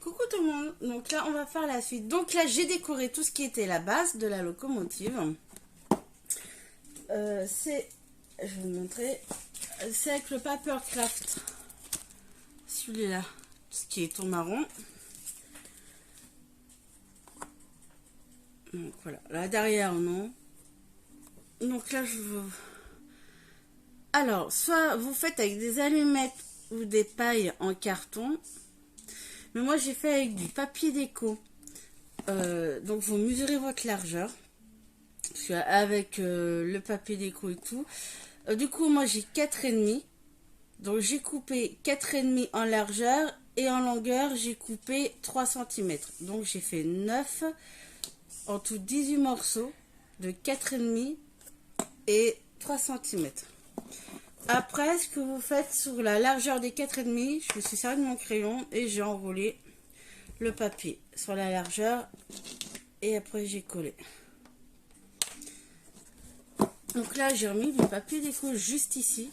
Coucou tout le monde, donc là on va faire la suite. Donc là j'ai décoré tout ce qui était la base de la locomotive. Je vais vous montrer, c'est avec le Papercraft, celui-là, ce qui est ton marron. Donc voilà, là derrière non. Donc là je veux... Alors, soit vous faites avec des allumettes ou des pailles en carton. Mais moi j'ai fait avec du papier déco. Donc vous mesurez votre largeur. Parce qu'avec le papier déco et tout. Du coup moi j'ai 4,5. Donc j'ai coupé 4,5 en largeur. Et en longueur j'ai coupé 3 cm. Donc j'ai fait 9. En tout 18 morceaux de 4,5 et 3 cm. Après, ce que vous faites sur la largeur des 4,5, je me suis servi de mon crayon et j'ai enroulé le papier sur la largeur et après j'ai collé. Donc là, j'ai remis du papier déco juste ici.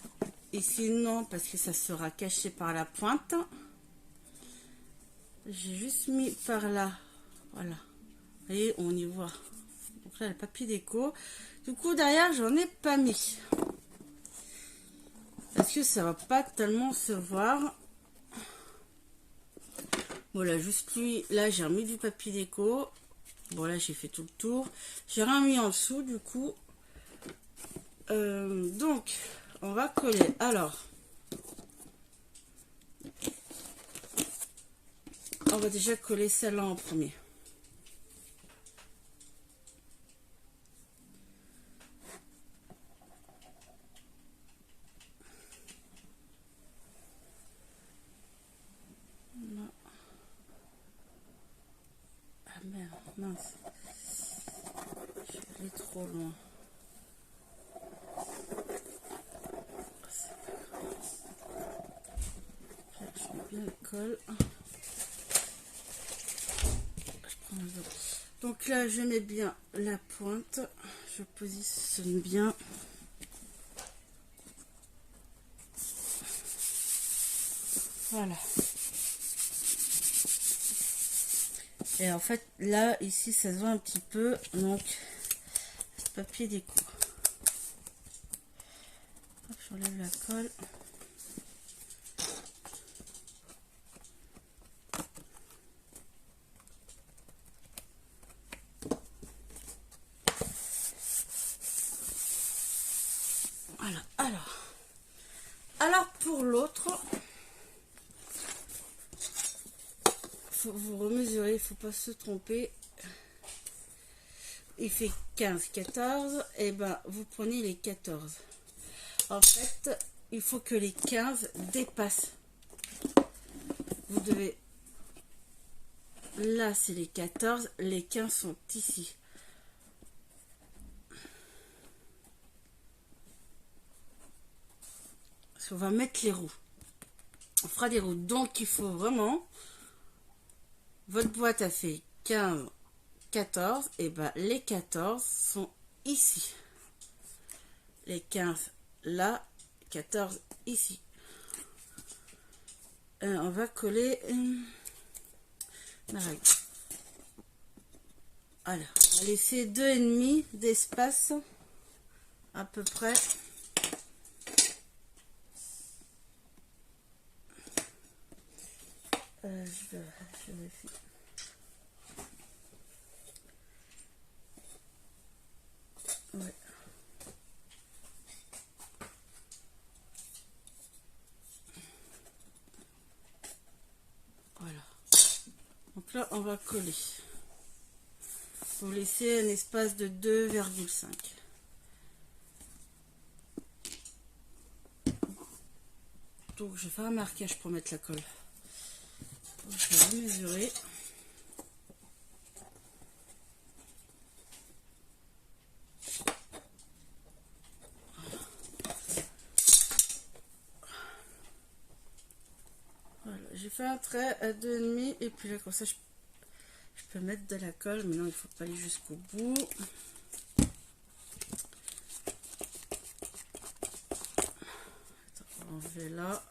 Ici, non, parce que ça sera caché par la pointe. J'ai juste mis par là. Voilà. Vous voyez, on y voit. Donc là, le papier déco. Du coup, derrière, j'en ai pas mis. Parce que ça va pas tellement se voir. Voilà, juste lui, là j'ai remis du papier déco. Bon là j'ai fait tout le tour. J'ai remis en dessous du coup. Donc, on va coller. Alors, on va déjà coller celle-là en premier. Ah merde, mince. Je vais aller trop loin. Je mets bien le colle. Je prends le dos. Donc là, je mets bien la pointe. Je positionne bien. Voilà. Et en fait, là, ici, ça se voit un petit peu. Donc, papier déco. Hop, j'enlève la colle. Voilà. Alors pour l'autre, faut vous remesurer, il faut pas se tromper. Il fait 15, 14, et ben vous prenez les 14. En fait, il faut que les 15 dépassent. Vous devez... Là, c'est les 14, les 15 sont ici. Parce qu'on va mettre les roues. On fera des roues. Donc, il faut vraiment... Votre boîte a fait 15, 14, et ben les 14 sont ici. Les 15 là, 14 ici. On va coller la règle. Voilà, on va laisser 2,5 d'espace à peu près. Je vérifie. Ouais. Voilà. Donc là, on va coller. Vous laissez un espace de 2,5. Donc, je vais faire un marquage pour mettre la colle. Donc, je vais mesurer. Voilà, j'ai fait un trait à 2,5 et puis là, comme ça, je peux mettre de la colle, mais non, il ne faut pas aller jusqu'au bout. Attends, on va enlever là.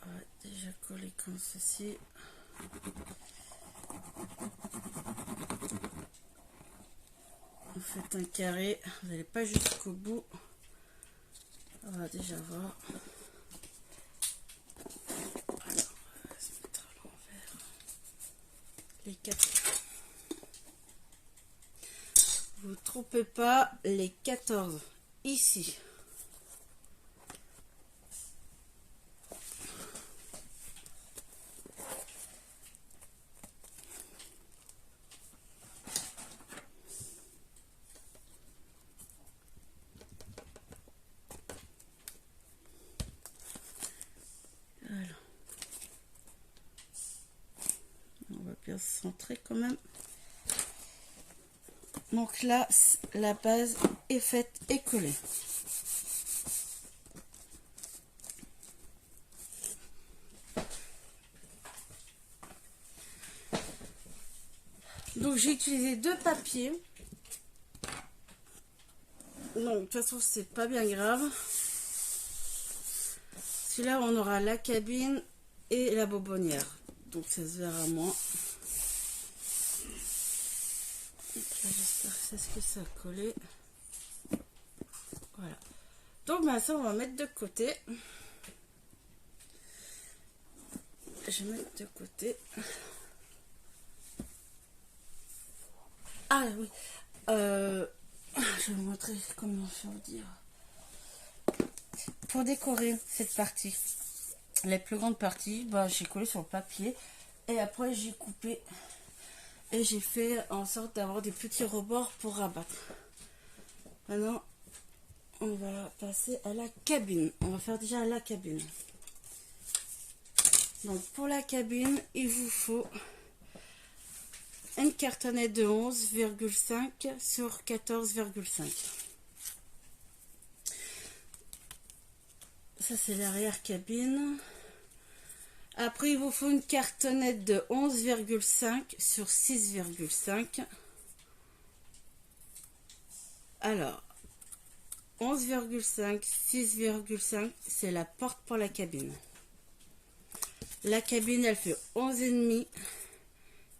Ouais, déjà coller comme ceci. Vous faites un carré, vous n'allez pas jusqu'au bout. On va déjà voir. Alors, on va se mettre à l'envers. Les 4. Vous ne trompez pas, les 14 ici. Bien centré quand même. Donc là, la base est faite et collée. Donc j'ai utilisé 2 papiers. Donc de toute façon c'est pas bien grave. Celui-là on aura la cabine et la bonbonnière. Donc ça se verra moins. J'espère que c'est ce que ça a collé. Voilà. Donc ça on va mettre de côté. Je vais mettre de côté. Ah oui. Je vais vous montrer comment faire dire. Pour décorer cette partie, les plus grandes parties, j'ai collé sur le papier et après j'ai coupé et j'ai fait en sorte d'avoir des petits rebords pour rabattre. Maintenant, on va passer à la cabine. On va faire déjà la cabine. Donc pour la cabine, il vous faut une cartonnette de 11,5 sur 14,5. Ça c'est l'arrière cabine. Après il vous faut une cartonnette de 11,5 sur 6,5. Alors 11,5, 6,5 c'est la porte pour la cabine. La cabine elle fait 11,5,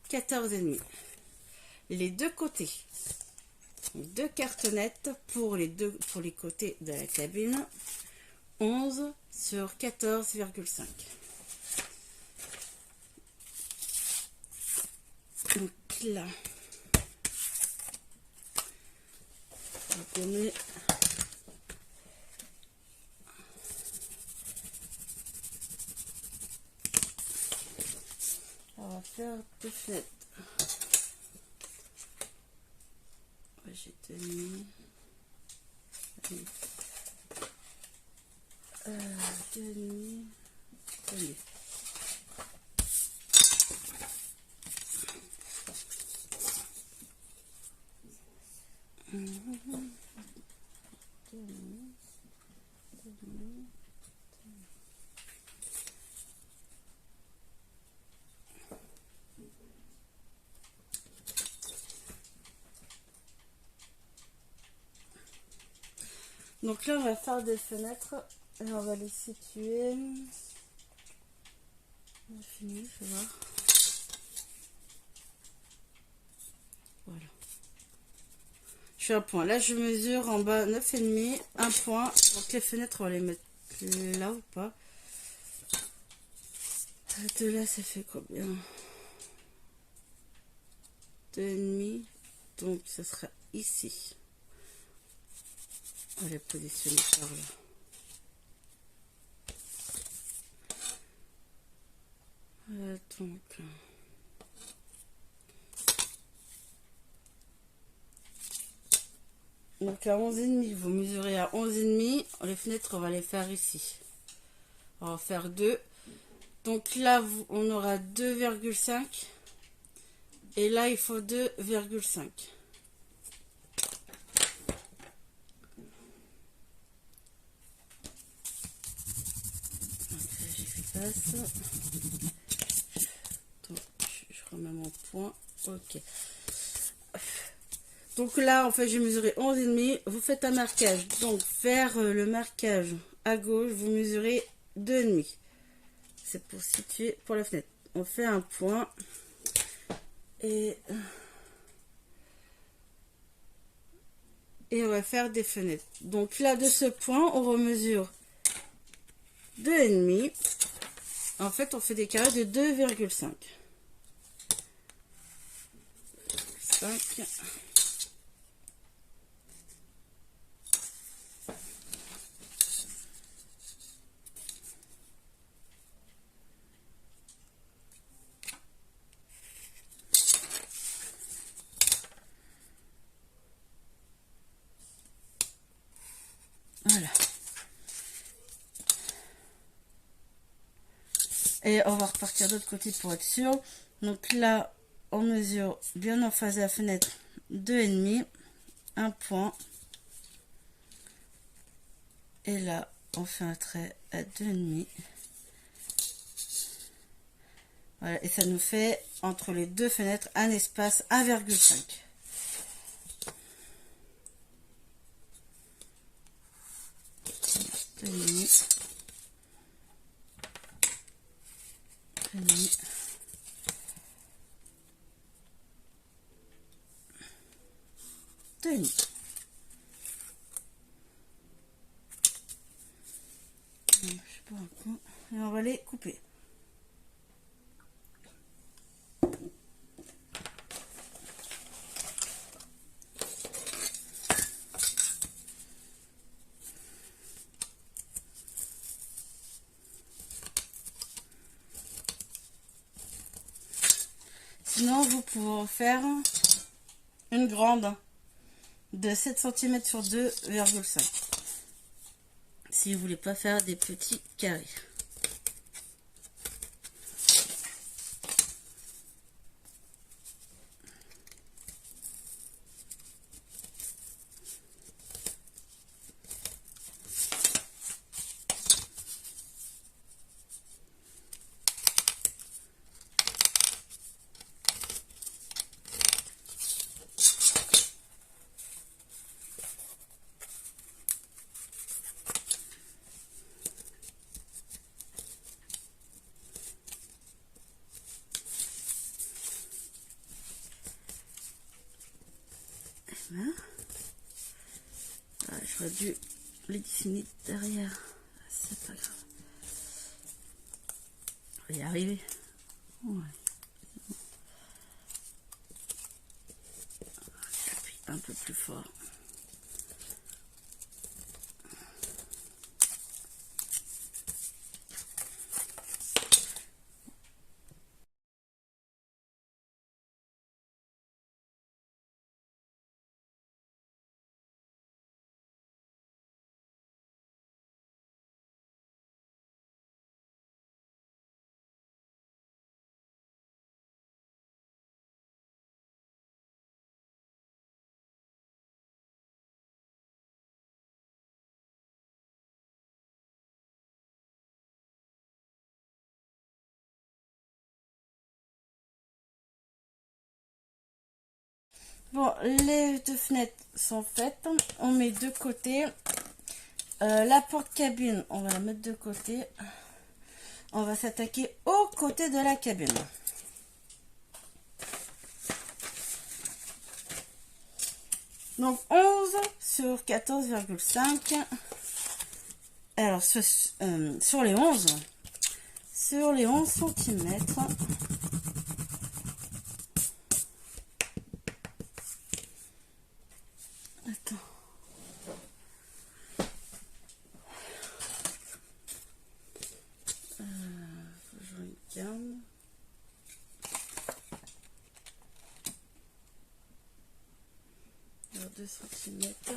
14,5. Les deux côtés, 2 cartonnettes pour les côtés de la cabine, 11 sur 14,5. Donc là, on va faire 2 fenêtres. J'ai tenu 2,5. Donc là on va faire des fenêtres et on va les situer. On a fini, je vais voir. Voilà. Je suis à point. Là je mesure en bas 9,5, un point. Donc les fenêtres on va les mettre là ou pas. De là ça fait combien? 2,5. Donc ça sera ici. On va les positionner par là. Donc à 11,5, vous mesurez à 11,5. Les fenêtres, on va les faire ici. On va en faire 2. Donc là, on aura 2,5. Et là, il faut 2,5. J'efface. Donc, je remets mon point. Ok. Donc là, en fait, j'ai mesuré 11,5. Vous faites un marquage. Donc, vers le marquage à gauche, vous mesurez 2,5. c'est pour situer pour la fenêtre. On fait un point et on va faire des fenêtres. Donc là, de ce point, on remesure 2,5. En fait, on fait des carrés de 2,5. 5. Voilà. Et on va repartir de l'autre côté pour être sûr. Donc là, on mesure bien en face de la fenêtre 2,5, un point. Et là, on fait un trait à 2,5. Voilà, et ça nous fait entre les deux fenêtres un espace 1,5. Et on va les couper. Sinon, vous pouvez en faire une grande de 7 cm sur 2,5. Si vous voulez pas faire des petits carrés. Ah, j'aurais dû les dessiner derrière. C'est pas grave. On va y arriver. Ouais. J'appuie un peu plus fort. Bon, les deux fenêtres sont faites. On met de côté. La porte cabine, on va la mettre de côté. On va s'attaquer au côté de la cabine. Donc 11 sur 14,5. Alors sur les 11 centimètres. Attends. Je regarde. Alors 2 centimètres.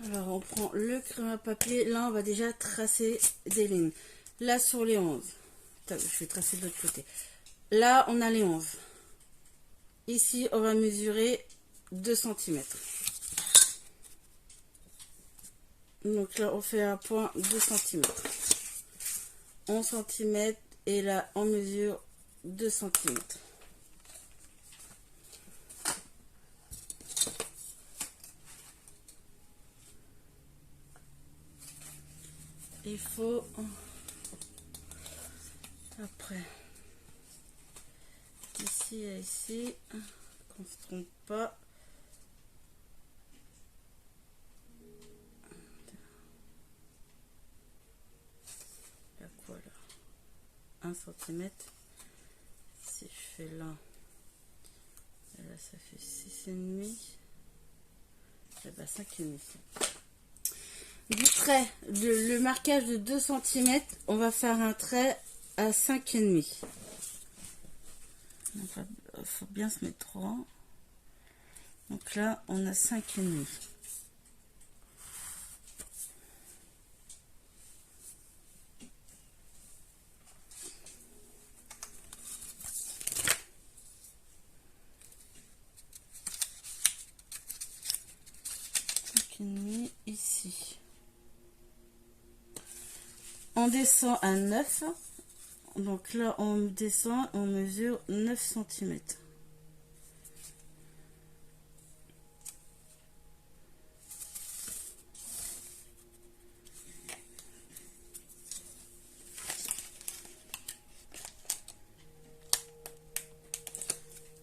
Alors on prend le crayon à papier. Là on va déjà tracer des lignes. Là sur les 11. Attends, je vais tracer de l'autre côté. Là on a les 11. Ici on va mesurer 2 centimètres. Donc là on fait un point 2 centimètres. 11 centimètres et là on mesure 2 centimètres. il faut après d'ici à ici, qu'on se trompe pas. Il y a quoi là? 1 cm. Si je fais là, et là ça fait 6,5. Et bah 5,5. Du trait, le marquage de 2 cm, on va faire un trait à 5,5. Il faut bien se mettre droit. Donc là, on a 5,5. Ici. On descend à 9. Donc là, on descend, on mesure 9 cm.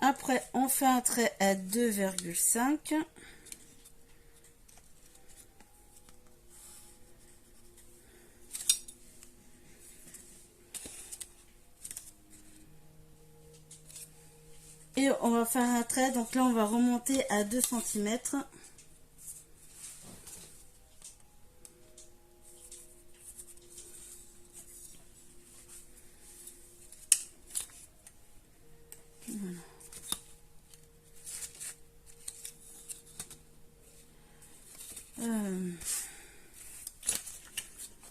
Après, on fait un trait à 2,5. Et on va faire un trait, donc là on va remonter à 2 cm. Voilà.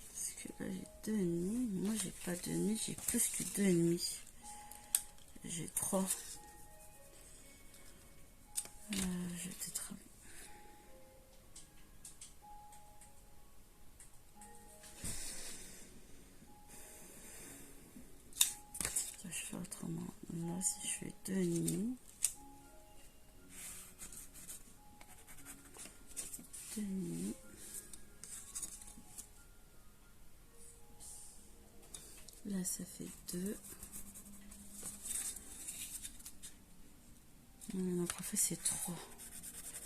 Parce que là j'ai 2,5. Moi j'ai pas 2,5, j'ai plus que 2,5. J'ai 3. Je vais peut-être... Je fais autrement. Là, si je fais 2,5. 2,5. Là, ça fait 2. Donc, en fait, c'est 3.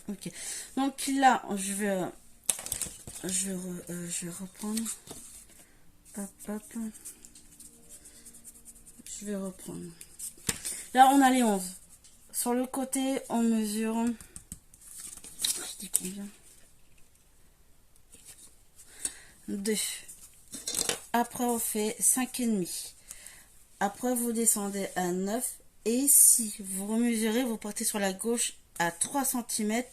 Ok. Donc là, je vais reprendre. Hop, hop. Je vais reprendre. Là, on a les 11. Sur le côté, on mesure... Je dis combien? 2. Après, on fait 5,5. Après, vous descendez à 9. Et si vous remesurez, vous partez sur la gauche à 3 cm.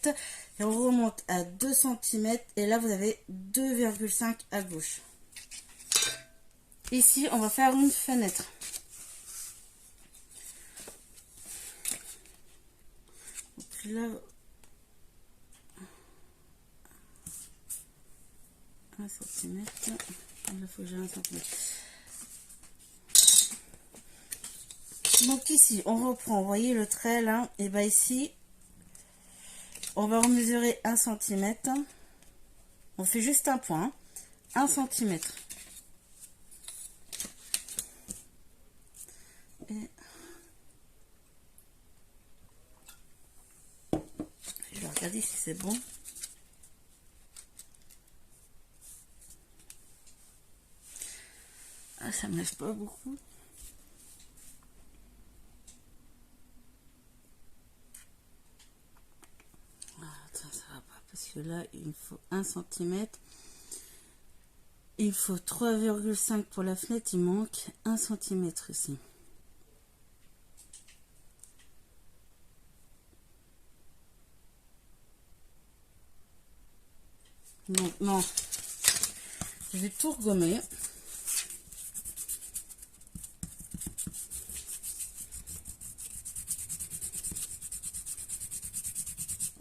Et on remonte à 2 cm. Et là, vous avez 2,5 à gauche. Ici, on va faire une fenêtre. Donc là, 1 cm. Il faut que j'ai 1 cm. Donc ici, on reprend, vous voyez le trait là, et bien ici, on va mesurer 1 cm. On fait juste un point, 1 cm. Et je vais regarder si c'est bon. Ah, ça me laisse pas beaucoup. Ça va pas parce que là il me faut 1 cm. Il faut 3,5 pour la fenêtre, il manque 1 cm ici. Donc non, je vais tout regommer.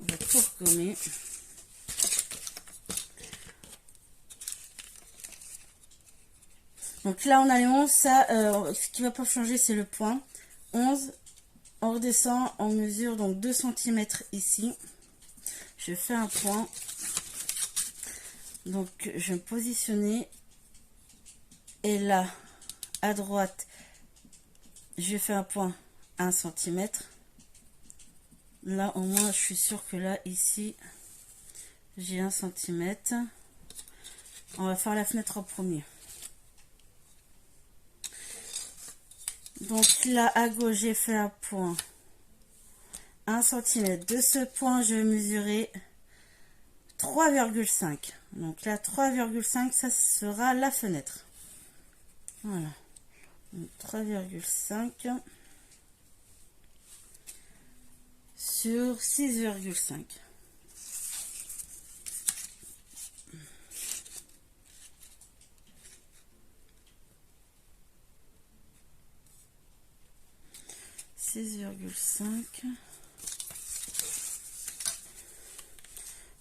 On va tout regommer. Donc là, on a les 11. Ça, ce qui va pas changer, c'est le point. 11. On redescend, on mesure donc 2 cm ici. Je fais un point. Donc, je vais me positionner Et là, à droite, je fais un point 1 cm. Là, au moins, je suis sûre que là, ici, j'ai 1 cm. On va faire la fenêtre en premier. Donc là, à gauche, j'ai fait un point 1 cm. De ce point, je vais mesurer 3,5. Donc là, 3,5, ça sera la fenêtre. Voilà. 3,5 sur 6,5.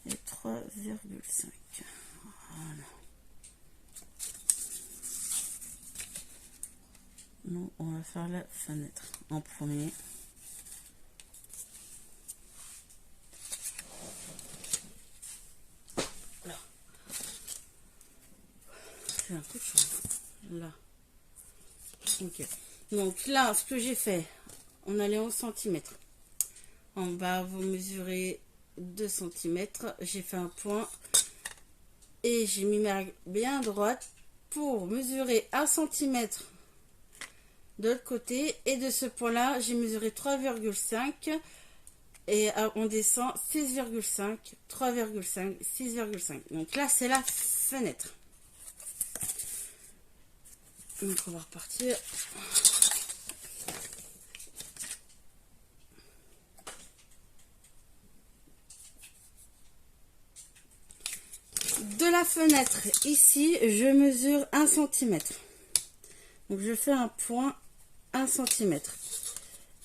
Et 3,5. Voilà. Nous, on va faire la fenêtre en premier. Là. C'est un coup de chance. Là. Ok. Donc là, ce que j'ai fait, on allait en centimètres. En bas, vous mesurez 2 cm. J'ai fait un point. Et j'ai mis ma règle bien droite pour mesurer 1 cm de l'autre côté. Et de ce point-là, j'ai mesuré 3,5. Et on descend 6,5, 3,5, 6,5. Donc là, c'est la fenêtre. Donc on va repartir. De la fenêtre, ici, je mesure 1 cm. Donc je fais un point 1 cm.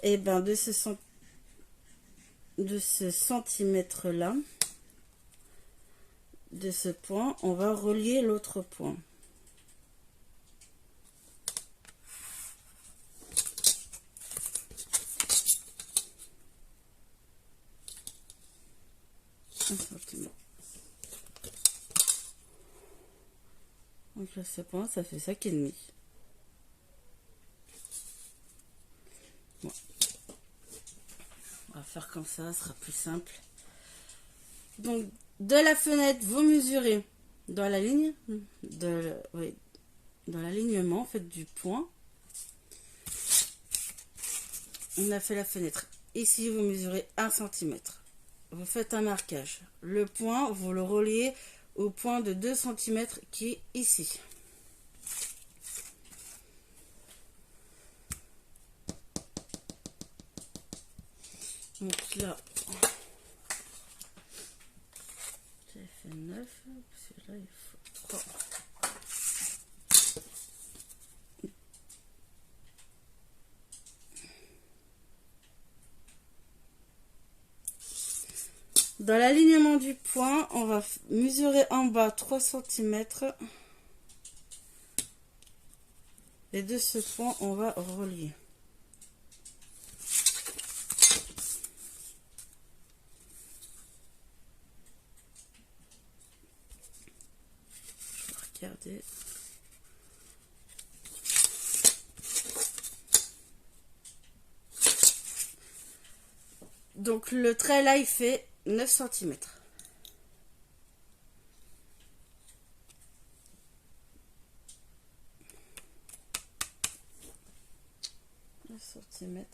Et bien de ce centimètre-là, de ce point, on va relier l'autre point. Donc là, ce point, ça fait 5,5. Bon. On va faire comme ça sera plus simple. Donc, de la fenêtre, vous mesurez dans la ligne, dans l'alignement en fait du point. On a fait la fenêtre. Ici, vous mesurez 1 cm. Vous faites un marquage. Le point, vous le reliez au point de 2 cm qui est ici. Donc là, j'ai fait 9, parce que là, il faut 3. Dans l'alignement du point, on va mesurer en bas 3 cm. Et de ce point, on va relier. Je vais regarder. Donc le trait là, il fait 9 cm. 9 cm.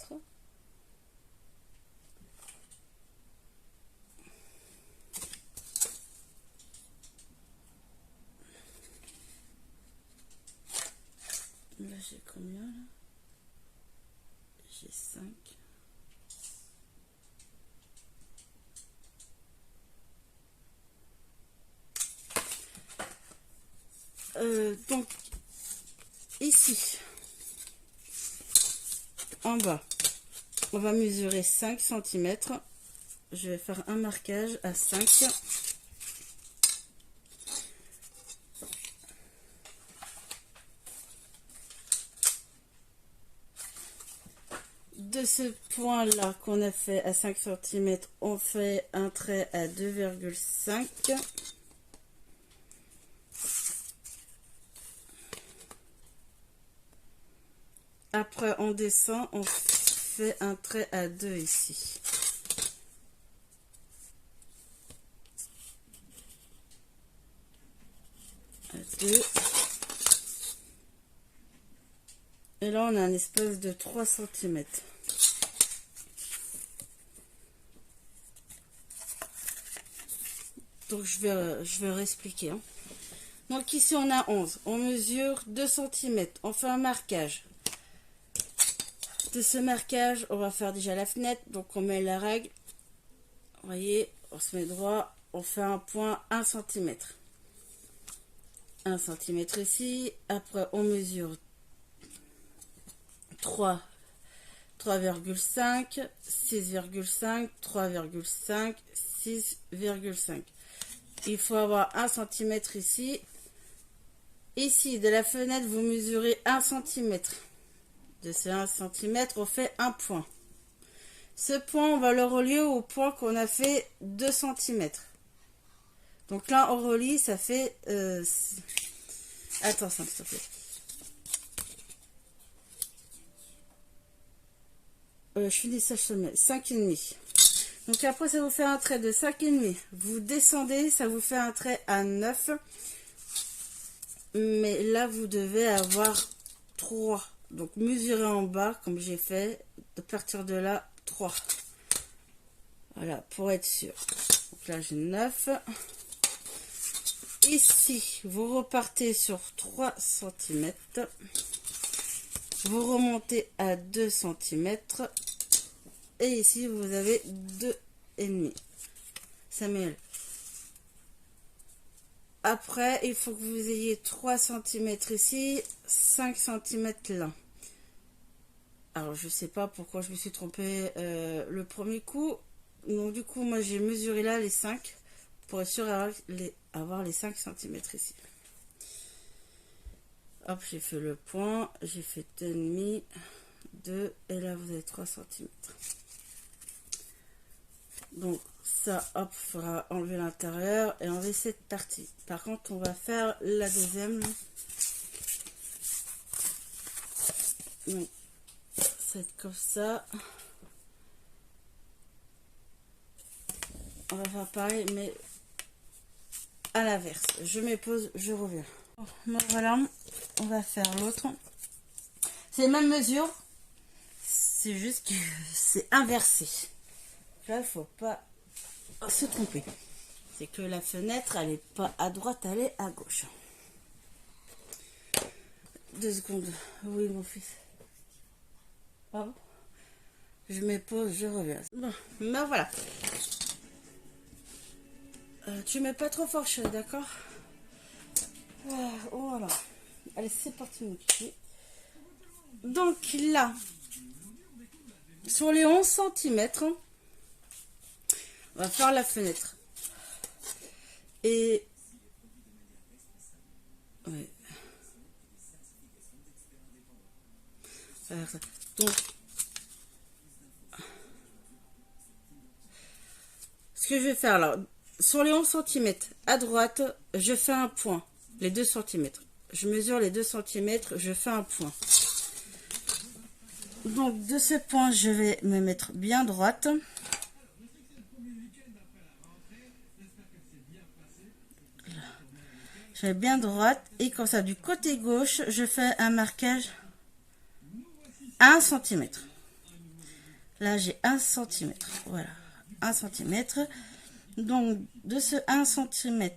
Là, j'ai combien là? J'ai 5. Donc, ici, en bas, on va mesurer 5 cm. Je vais faire un marquage à 5. De ce point-là qu'on a fait à 5 cm, on fait un trait à 2,5. Après, on descend, on fait un trait à 2 ici. À 2. Et là, on a un espace de 3 cm. Donc, je vais réexpliquer. Hein. Donc, ici, on a 11. On mesure 2 cm. On fait un marquage. De ce marquage, on va faire déjà la fenêtre. Donc, on met la règle. Vous voyez, on se met droit. On fait un point 1 cm. 1 cm ici. Après, on mesure 3, 3,5, 6,5, 3,5, 6,5. Il faut avoir 1 cm ici. Ici, de la fenêtre, vous mesurez 1 cm. De ce 1 cm, on fait un point. Ce point, on va le relier au point qu'on a fait 2 cm. Donc là, on relie, ça fait... Attends, 5, s'il te plaît. Je finis ça, je mets 5,5. Donc après, ça vous fait un trait de 5,5. Vous descendez, ça vous fait un trait à 9. Mais là, vous devez avoir 3. Donc mesurez en bas, comme j'ai fait. À partir de là, 3. Voilà, pour être sûr. Donc là, j'ai 9. Ici, vous repartez sur 3 cm. Vous remontez à 2 cm. Et ici, vous avez 2,5. Samuel. Après, il faut que vous ayez 3 cm ici, 5 cm là. Alors, je sais pas pourquoi je me suis trompée le premier coup. Donc, du coup, moi, j'ai mesuré là les 5 pour être sûr d'avoir les 5 cm ici. Hop, j'ai fait le point, j'ai fait 2,5, 2, et là, vous avez 3 cm. Donc, ça, hop, il faudra enlever l'intérieur et enlever cette partie. Par contre, on va faire la deuxième. Donc, ça va être comme ça. On va faire pareil, mais à l'inverse. Je mets pause, je reviens. Bon, voilà, on va faire l'autre. C'est les mêmes mesures, c'est juste que c'est inversé. Là, il ne faut pas se tromper. C'est que la fenêtre, elle n'est pas à droite, elle est à gauche. 2 secondes. Oui, mon fils. Pardon. Je mets pause, je reviens. Bon, ben voilà. Tu mets pas trop fort, chérie, d'accord? Voilà. Allez, c'est parti, mon petit. Donc là, sur les 11 cm, on va faire la fenêtre. Et... ouais. Donc, ce que je vais faire là, sur les 11 cm, à droite, je fais un point, les 2 cm. Je mesure les 2 cm, je fais un point. Donc, de ce point, je vais me mettre bien droite. Je vais bien droite. Et comme ça, du côté gauche, je fais un marquage 1 cm. Là, j'ai 1 cm. Voilà, 1 cm. Donc, de ce 1 cm,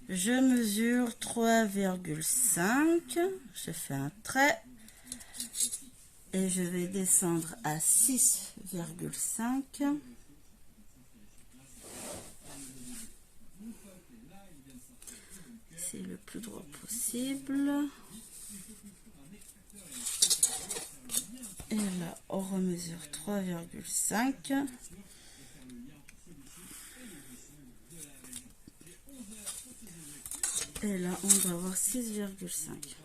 je mesure 3,5. Je fais un trait. Et je vais descendre à 6,5. C'est le plus droit possible. Et là, on remesure 3,5. Et là, on doit avoir 6,5.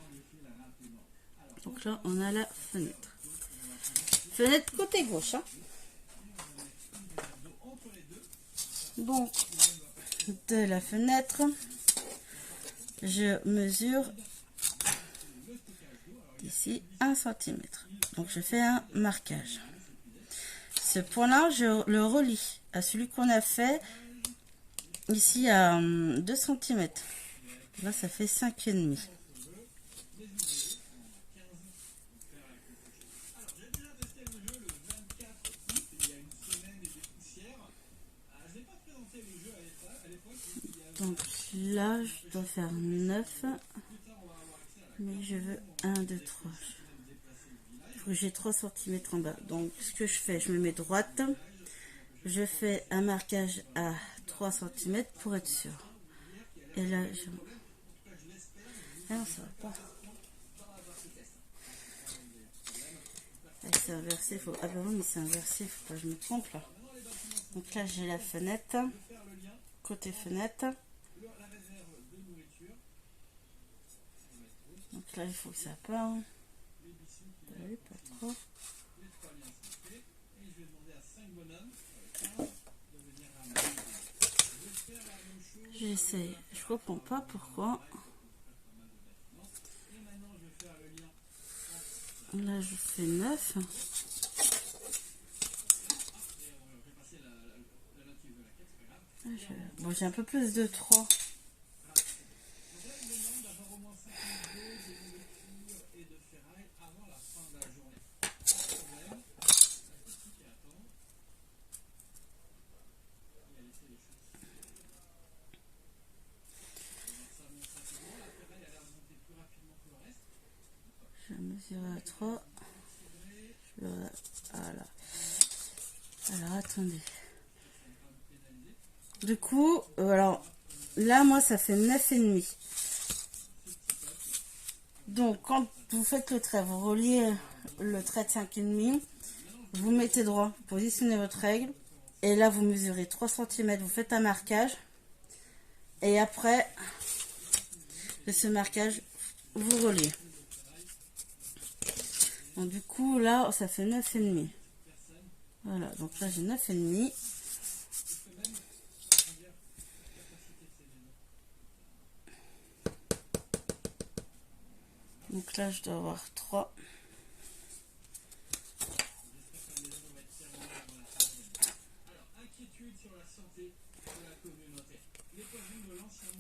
Donc là, on a la fenêtre. Fenêtre côté gauche. Hein. Donc, de la fenêtre, je mesure d'ici 1 cm. Donc je fais un marquage. Ce point-là, je le relie à celui qu'on a fait ici à 2 cm. Là, ça fait 5,5. Donc là, je dois faire 9. Mais je veux 1, 2, 3. Il faut que j'ai 3 cm en bas. Donc, ce que je fais, je me mets droite. Je fais un marquage à 3 cm pour être sûr. Et là, je... Ah non, ça va pas. C'est inversé. Faut... Ah bah oui, mais c'est inversé. Faut pas que je me trompe là. Donc là, j'ai la fenêtre. Côté fenêtre. Donc là, il faut que ça part. Oui, pas trop. J'essaye. Je comprends pas pourquoi. Là, je fais 9. Bon, j'ai un peu plus de 3. Je vais mesurer à 3. Voilà. Alors, attendez. Du coup, alors, là, moi, ça fait 9,5. Donc, quand vous faites le trait, vous reliez le trait de 5,5. Vous mettez droit, positionnez votre règle. Et là, vous mesurez 3 cm. Vous faites un marquage. Et après, de ce marquage, vous reliez. Donc, du coup, là, ça fait 9,5. Voilà, donc là, j'ai 9,5. Donc là, je dois avoir 3.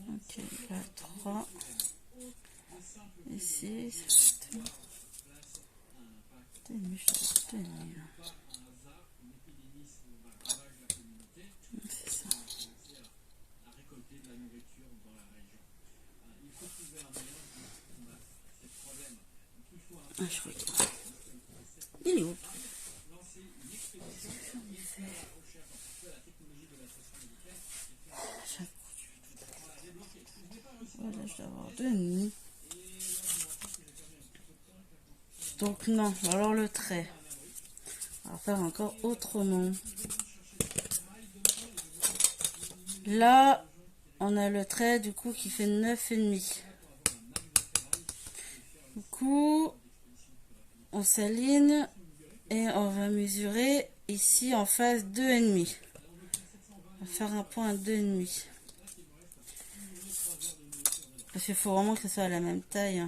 Ok, là, 3. Ici, c'est 2,5. C'est ça. Ah, je regarde. Il est où? Voilà, je dois avoir 2,5. Donc non, alors le trait. On va faire encore autrement. Là, on a le trait du coup qui fait 9,5. Du coup, on s'aligne et on va mesurer ici en face 2,5. On va faire un point à 2,5. Parce qu'il faut vraiment que ce soit à la même taille.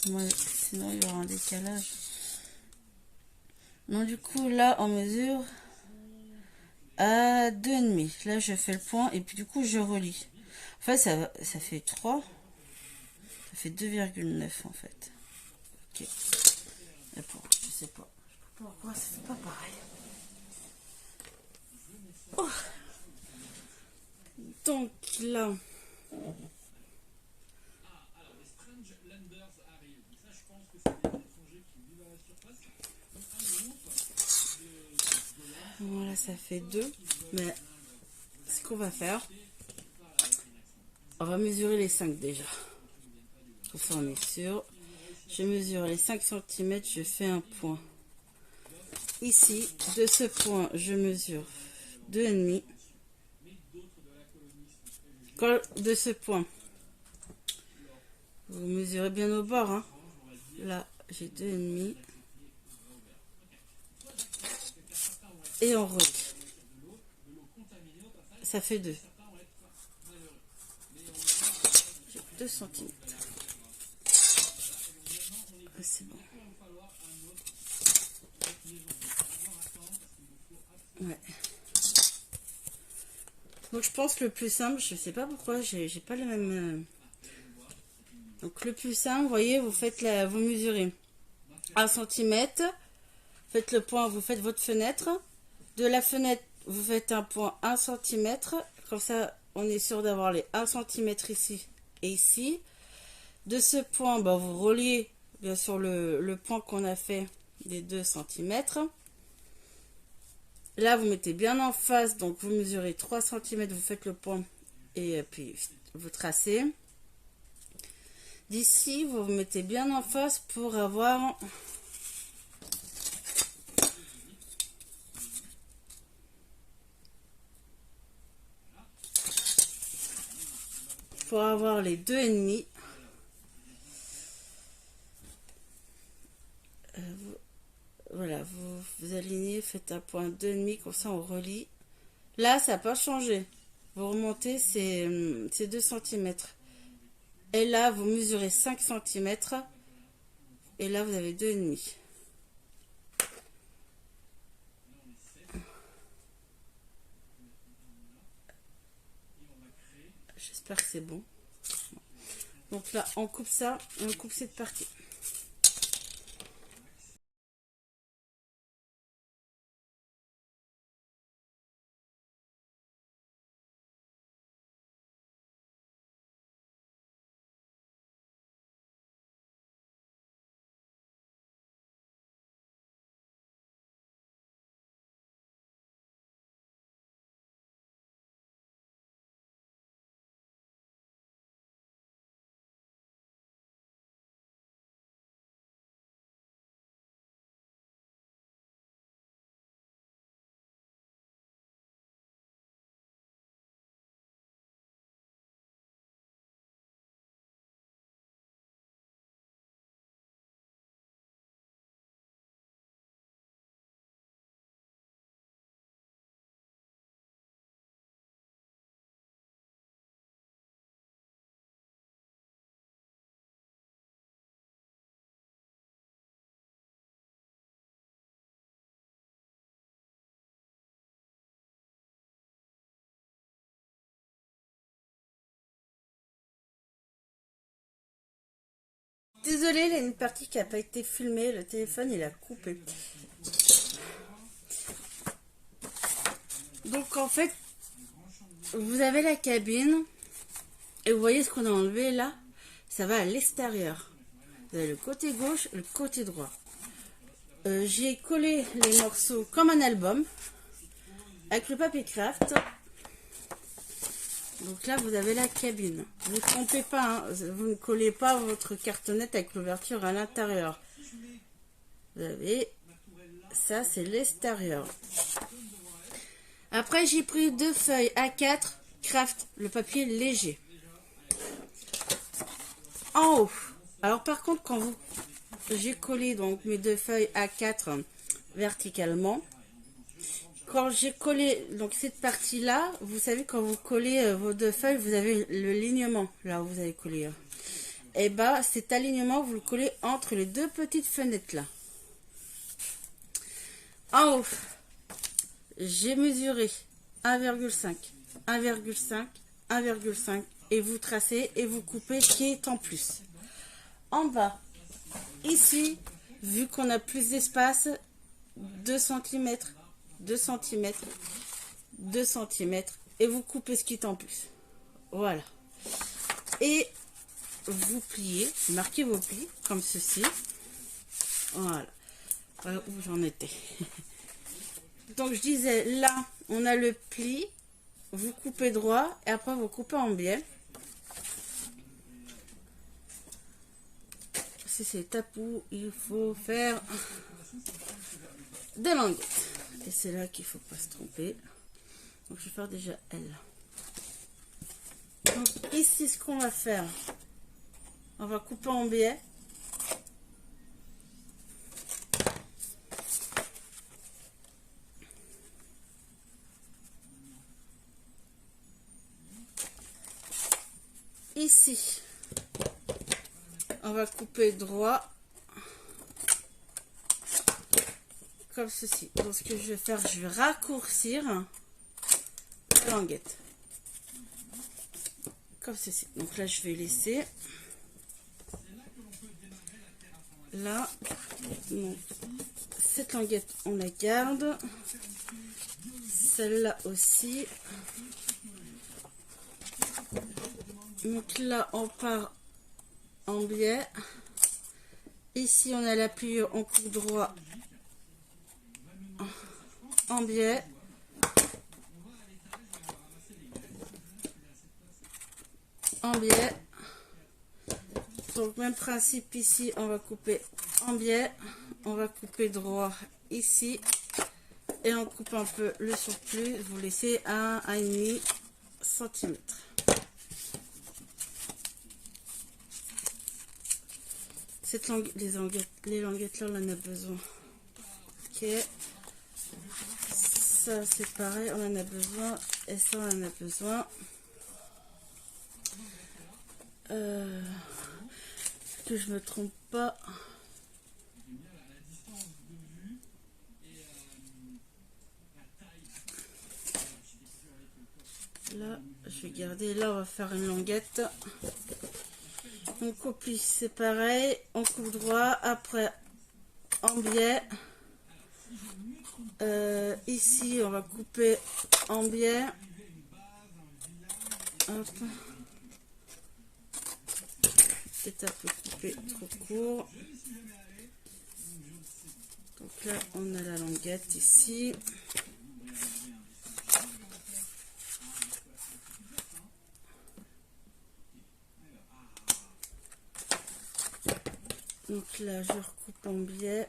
Sinon, il y aura un décalage. Donc, du coup, là, on mesure à 2,5. Là, je fais le point et puis, du coup, je relie. En fait, ça fait 3. Ça fait 2,9 en fait. Ok. Et pour, je sais pas. Pourquoi ça fait pas pareil. Oh. Donc, là... Voilà, ça fait 2. Mais ce qu'on va faire, on va mesurer les 5 déjà. Comme ça, on est sûr. Je mesure les 5 cm, je fais un point. Ici, de ce point, je mesure 2,5. De ce point, vous mesurez bien au bord. Hein. Là, j'ai 2,5. Et on relie. Ça fait 2. J'ai 2 cm. C'est bon. Ouais. Donc je pense le plus simple, je sais pas pourquoi, j'ai pas le même. Donc le plus simple, vous voyez, vous faites vous mesurez 1 cm, faites le point, vous faites votre fenêtre. De la fenêtre, vous faites un point 1 cm. Comme ça, on est sûr d'avoir les 1 cm ici et ici. De ce point, bah, vous reliez bien sûr le point qu'on a fait des 2 cm. Là, vous mettez bien en face, donc vous mesurez 3 cm, vous faites le point et puis vous tracez. D'ici, vous vous mettez bien en face pour avoir les 2,5. Voilà, vous alignez, faites un point 2,5, comme ça on relie. Là, ça n'a pas changé. Vous remontez, c'est 2 cm. Et là, vous mesurez 5 cm. Et là, vous avez 2,5. J'espère que c'est bon. Donc là, on coupe ça et on coupe cette partie. Désolée, il y a une partie qui n'a pas été filmée. Le téléphone, il a coupé. Donc, en fait, vous avez la cabine. Et vous voyez ce qu'on a enlevé là? Ça va à l'extérieur. Vous avez le côté gauche et le côté droit. J'ai collé les morceaux comme un album. Avec le papier craft. Donc là, vous avez la cabine. Vous ne trompez pas, hein, vous ne collez pas votre cartonnette avec l'ouverture à l'intérieur. Vous avez ça, c'est l'extérieur. Après, j'ai pris 2 feuilles A4 craft, le papier léger. En haut. Alors par contre, quand j'ai collé donc mes 2 feuilles A4 verticalement. Quand j'ai collé donc cette partie là, vous savez quand vous collez vos 2 feuilles, vous avez le lignement là où vous avez collé. Et bah cet alignement vous le collez entre les 2 petites fenêtres là. En haut, j'ai mesuré 1,5, 1,5, 1,5 et vous tracez et vous coupez ce qui est en plus. En bas, ici, vu qu'on a plus d'espace, 2 cm, 2 cm, 2 cm et vous coupez ce qui est en plus. Voilà. Et vous pliez, marquez vos plis comme ceci. Voilà. Voilà où j'en étais. Donc je disais, là, on a le pli. Vous coupez droit et après vous coupez en biais. Si c'est l'étape où il faut faire des languettes. Et c'est là qu'il ne faut pas se tromper. Donc je vais faire déjà elle. Donc ici, ce qu'on va faire, on va couper en biais. Ici, on va couper droit. comme ceci. Donc ce que je vais faire, je vais raccourcir la languette. Comme ceci. Donc là, je vais laisser. Là, donc, cette languette, on la garde. Celle-là aussi. Donc là, on part en biais. Ici, on a la pliure en coupe droit en biais. En biais. Donc, même principe ici, on va couper en biais. On va couper droit ici. Et on coupe un peu le surplus. Vous laissez 1,5 cm. Cette langue, les languettes là, on en a besoin. Ok. Ça, c'est pareil, on en a besoin. Et ça, on en a besoin. Que je me trompe pas. Là, je vais garder. Là, on va faire une languette. On coupe ici, c'est pareil. On coupe droit. Après, en biais. Ici, on va couper en biais. Hop. C'est un peu coupé trop court. Donc là, on a la languette ici. Donc là, je recoupe en biais.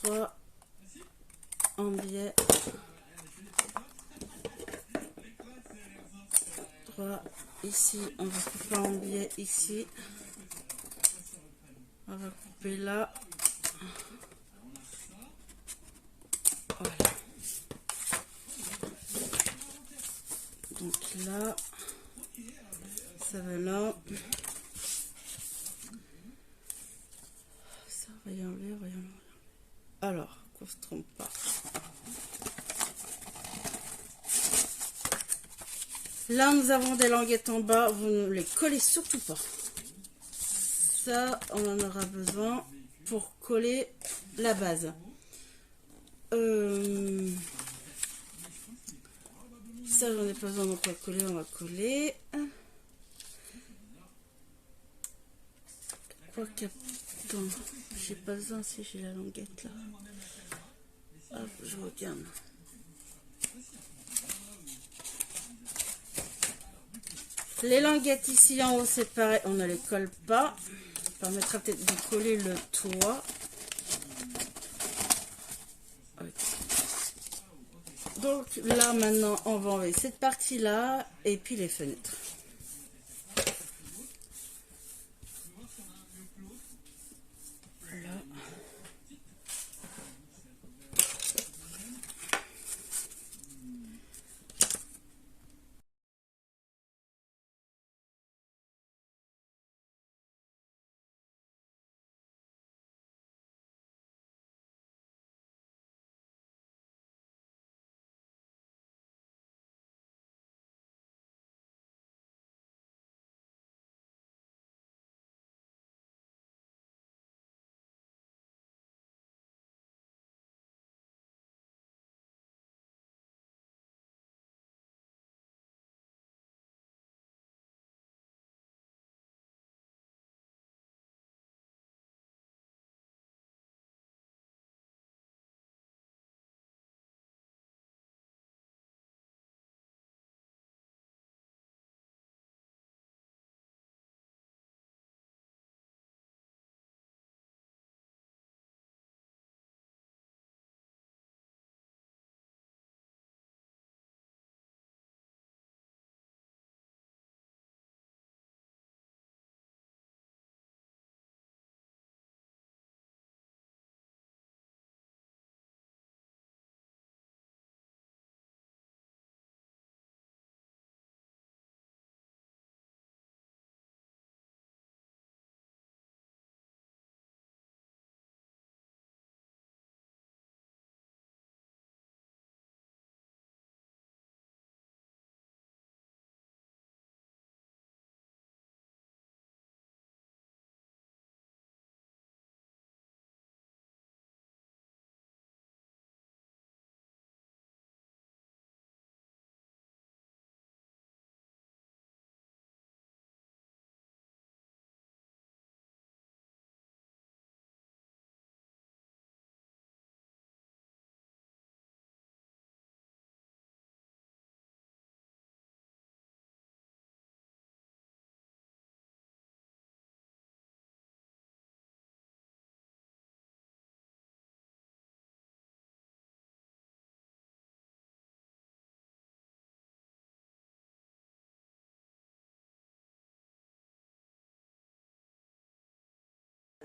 Droit. En biais. Droit. Ici, on va couper en biais ici. On va couper là. Voilà. Donc là, ça va là. Ça va y enlever, alors, qu'on se trompe pas. Là, nous avons des languettes en bas. Vous ne les collez surtout pas. Ça, on en aura besoin pour coller la base. Ça, j'en ai pas besoin, donc on va coller. Quoi qu'attends, j'ai pas besoin si j'ai la languette là. Hop, je regarde. Les languettes ici en haut, c'est pareil, on ne les colle pas. Ça permettra peut-être de coller le toit. Okay. Donc là, maintenant, on va enlever cette partie-là et puis les fenêtres.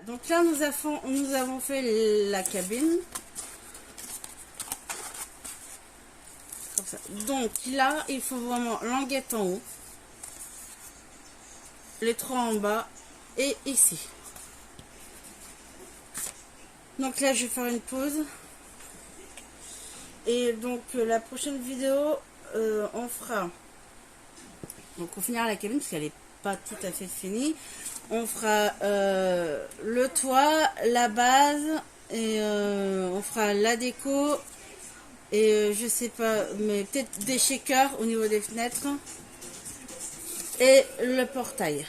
Donc là, nous avons fait la cabine. Comme ça. Donc là, il faut vraiment languette en haut, les trois en bas et ici. Donc là, je vais faire une pause. Et donc la prochaine vidéo, on fera... Donc on finira la cabine parce qu'elle n'est pas tout à fait finie. On fera le toit, la base, et on fera la déco, et je sais pas, mais peut-être des shakers au niveau des fenêtres, et le portail.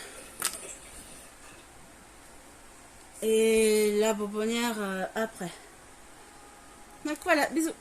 Et la bonbonnière après. Donc voilà, bisous.